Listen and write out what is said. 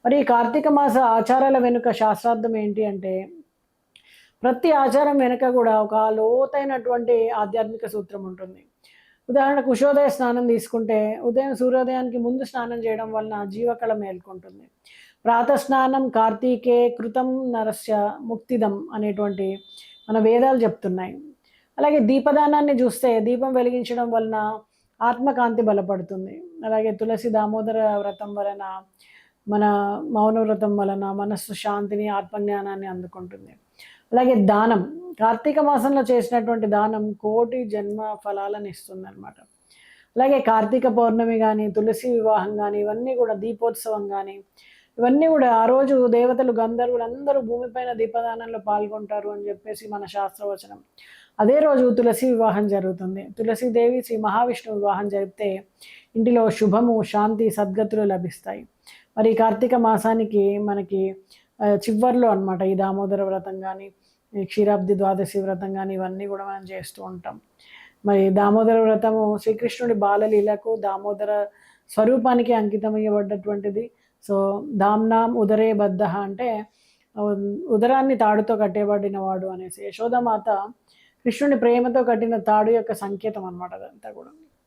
మరి ఈ కార్తీక మాస ఆచారాల వెనుక శాస్త్రార్థం ఏంటి అంటే, ప్రతి ఆచారం వెనుక కూడా ఒక లోతైనటువంటి ఆధ్యాత్మిక సూత్రం ఉంటుంది. ఉదాహరణకు ఉషోదయ స్నానం తీసుకుంటే, ఉదయం సూర్యోదయానికి ముందు స్నానం చేయడం వలన జీవకళ మేల్కొంటుంది. ప్రాతఃస్నానం కార్తీకే కృతం నరస్య ముక్తిదం అనేటువంటి మన వేదాలు చెప్తున్నాయి. అలాగే దీపదానాన్ని చూస్తే దీపం వెలిగించడం వలన ఆత్మకాంతి బలపడుతుంది. అలాగే తులసి దామోదర వ్రతం వలన మన మౌన వ్రతం వలన మనస్సు శాంతిని, ఆత్మజ్ఞానాన్ని అందుకుంటుంది. అలాగే దానం, కార్తీక మాసంలో చేసినటువంటి దానం కోటి జన్మ ఫలాలను ఇస్తుందనమాట. అలాగే కార్తీక పౌర్ణమి గానీ, తులసి వివాహం గానీ, ఇవన్నీ కూడా దీపోత్సవం గానీ, ఇవన్నీ కూడా ఆ రోజు దేవతలు, గంధర్వులు అందరూ భూమిపైన దీపదానంలో పాల్గొంటారు అని చెప్పేసి మన శాస్త్రవచనం. అదే రోజు తులసి వివాహం జరుగుతుంది. తులసీదేవి శ్రీ మహావిష్ణువు వివాహం జరిపితే ఇంటిలో శుభము, శాంతి, సద్గతులు లభిస్తాయి. మరి కార్తీక మాసానికి మనకి చివర్లో అనమాట ఈ దామోదర వ్రతం కానీ, క్షీరాబ్ది ద్వాదశి వ్రతం కానీ, ఇవన్నీ కూడా మనం చేస్తూ ఉంటాం. మరి దామోదర వ్రతము శ్రీకృష్ణుడి బాలలీలకు, దామోదర స్వరూపానికి అంకితం ఇవ్వబడ్డటువంటిది. సో దామ్నాం ఉదరే బద్ధ అంటే ఉదరాన్ని తాడుతో కట్టేబడిన వాడు అనేసి. యశోదామాత కృష్ణుని ప్రేమతో కట్టిన తాడు యొక్క సంకేతం అనమాట అదంతా కూడా.